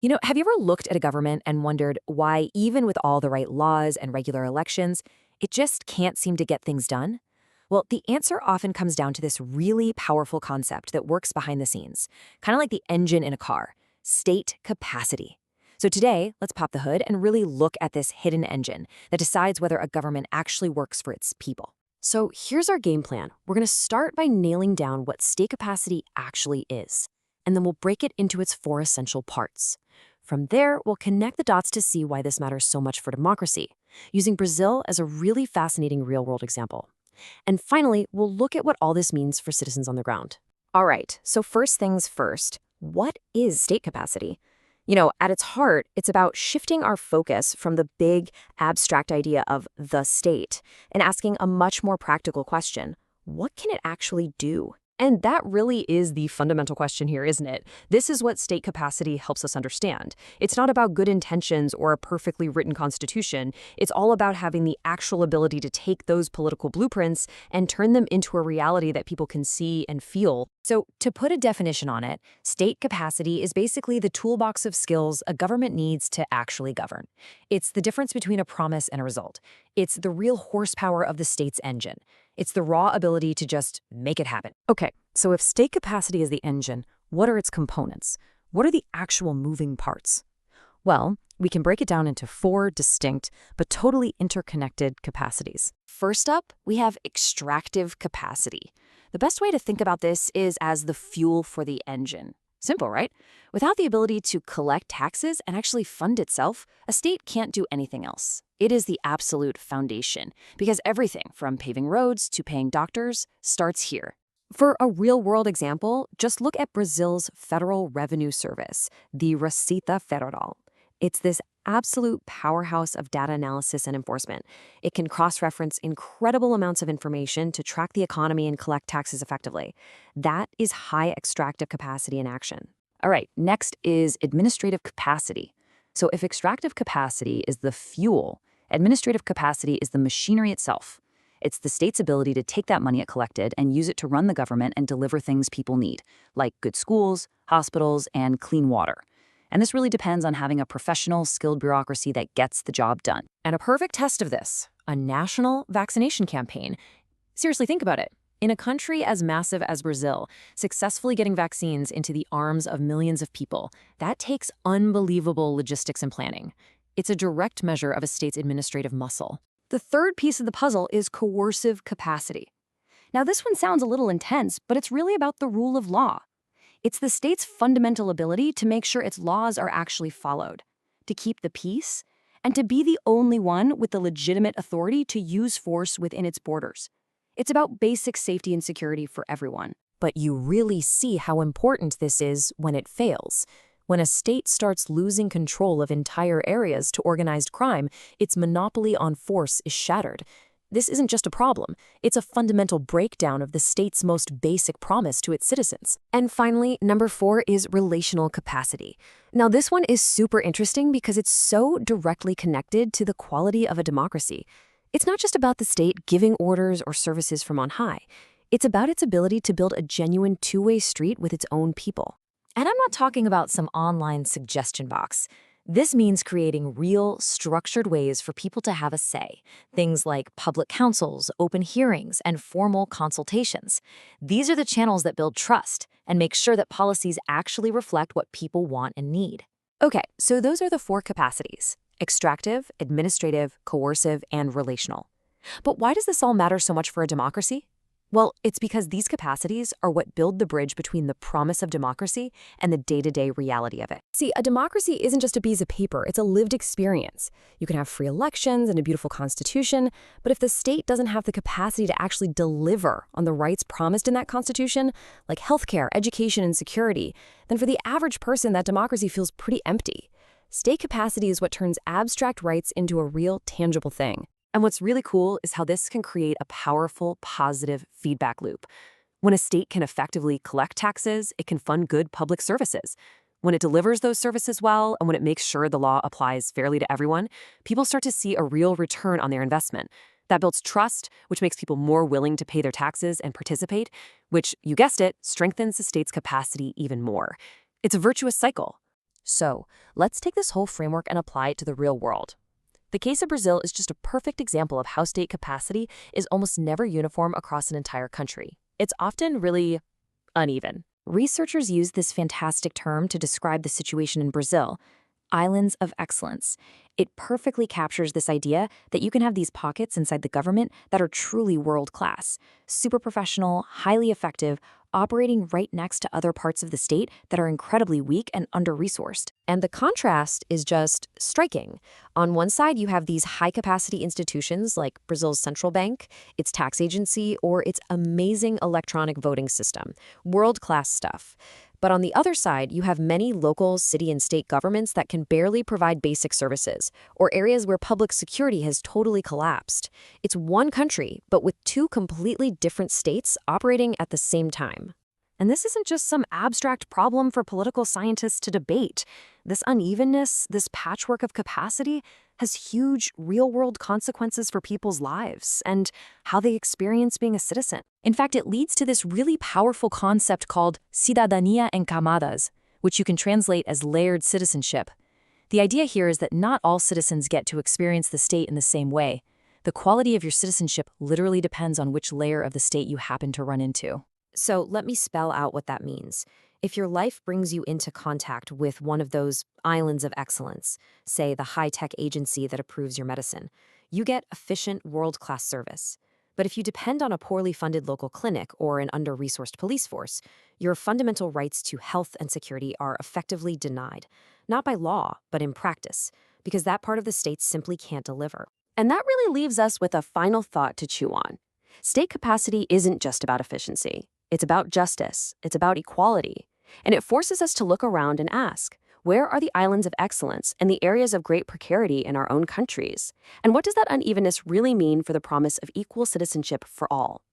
Have you ever looked at a government and wondered why, even with all the right laws and regular elections, it just can't seem to get things done? Well, the answer often comes down to this really powerful concept that works behind the scenes, kind of like the engine in a car: state capacity. So today, let's pop the hood and really look at this hidden engine that decides whether a government actually works for its people. So here's our game plan. We're going to start by nailing down what state capacity actually is, and then we'll break it into its four essential parts. From there, we'll connect the dots to see why this matters so much for democracy, using Brazil as a really fascinating real-world example. And finally, we'll look at what all this means for citizens on the ground. All right, so first things first, what is state capacity? At its heart, it's about shifting our focus from the big, abstract idea of the state and asking a much more practical question: what can it actually do? And that really is the fundamental question here, isn't it? This is what state capacity helps us understand. It's not about good intentions or a perfectly written constitution. It's all about having the actual ability to take those political blueprints and turn them into a reality that people can see and feel. So, to put a definition on it, state capacity is basically the toolbox of skills a government needs to actually govern. It's the difference between a promise and a result. It's the real horsepower of the state's engine. It's the raw ability to just make it happen. Okay, so if state capacity is the engine, what are its components? What are the actual moving parts? Well, we can break it down into four distinct but totally interconnected capacities. First up, we have extractive capacity. The best way to think about this is as the fuel for the engine. Simple, right? Without the ability to collect taxes and actually fund itself, a state can't do anything else. It is the absolute foundation, because everything from paving roads to paying doctors starts here. For a real-world example, just look at Brazil's Federal Revenue Service, the Receita Federal. It's this absolute powerhouse of data analysis and enforcement. It can cross-reference incredible amounts of information to track the economy and collect taxes effectively. That is high extractive capacity in action. All right, next is administrative capacity. So if extractive capacity is the fuel, administrative capacity is the machinery itself. It's the state's ability to take that money it collected and use it to run the government and deliver things people need, like good schools, hospitals, and clean water. And this really depends on having a professional, skilled bureaucracy that gets the job done. And a perfect test of this, a national vaccination campaign. Seriously, think about it. In a country as massive as Brazil, successfully getting vaccines into the arms of millions of people, that takes unbelievable logistics and planning. It's a direct measure of a state's administrative muscle. The third piece of the puzzle is coercive capacity. Now, this one sounds a little intense, but it's really about the rule of law. It's the state's fundamental ability to make sure its laws are actually followed, to keep the peace, and to be the only one with the legitimate authority to use force within its borders. It's about basic safety and security for everyone. But you really see how important this is when it fails. When a state starts losing control of entire areas to organized crime, its monopoly on force is shattered. This isn't just a problem, it's a fundamental breakdown of the state's most basic promise to its citizens. And finally, number 4 is relational capacity. Now, this one is super interesting because it's so directly connected to the quality of a democracy. It's not just about the state giving orders or services from on high. It's about its ability to build a genuine two-way street with its own people. And I'm not talking about some online suggestion box. This means creating real, structured ways for people to have a say. Things like public councils, open hearings, and formal consultations. These are the channels that build trust and make sure that policies actually reflect what people want and need. Okay, so those are the 4 capacities: extractive, administrative, coercive, and relational. But why does this all matter so much for a democracy? Well, it's because these capacities are what build the bridge between the promise of democracy and the day-to-day reality of it. See, a democracy isn't just a piece of paper, it's a lived experience. You can have free elections and a beautiful constitution, but if the state doesn't have the capacity to actually deliver on the rights promised in that constitution, like healthcare, education, and security, then for the average person, that democracy feels pretty empty. State capacity is what turns abstract rights into a real, tangible thing. And what's really cool is how this can create a powerful, positive feedback loop. When a state can effectively collect taxes, it can fund good public services. When it delivers those services well, and when it makes sure the law applies fairly to everyone, people start to see a real return on their investment. That builds trust, which makes people more willing to pay their taxes and participate, which, you guessed it, strengthens the state's capacity even more. It's a virtuous cycle. So, let's take this whole framework and apply it to the real world. The case of Brazil is just a perfect example of how state capacity is almost never uniform across an entire country. It's often really uneven. Researchers use this fantastic term to describe the situation in Brazil: islands of excellence. It perfectly captures this idea that you can have these pockets inside the government that are truly world-class, super professional, highly effective, operating right next to other parts of the state that are incredibly weak and under-resourced. And the contrast is just striking. On one side, you have these high-capacity institutions like Brazil's central bank, its tax agency, or its amazing electronic voting system. World-class stuff. But on the other side, you have many local, city, and state governments that can barely provide basic services, or areas where public security has totally collapsed. It's one country, but with two completely different states operating at the same time. And this isn't just some abstract problem for political scientists to debate. This unevenness, this patchwork of capacity, has huge real-world consequences for people's lives and how they experience being a citizen. In fact, it leads to this really powerful concept called cidadania em camadas, which you can translate as layered citizenship. The idea here is that not all citizens get to experience the state in the same way. The quality of your citizenship literally depends on which layer of the state you happen to run into. So let me spell out what that means. If your life brings you into contact with one of those islands of excellence, say the high-tech agency that approves your medicine, you get efficient, world-class service. But if you depend on a poorly funded local clinic or an under-resourced police force, your fundamental rights to health and security are effectively denied, not by law, but in practice, because that part of the state simply can't deliver. And that really leaves us with a final thought to chew on. State capacity isn't just about efficiency. It's about justice, it's about equality, and it forces us to look around and ask, where are the islands of excellence and the areas of great precarity in our own countries? And what does that unevenness really mean for the promise of equal citizenship for all?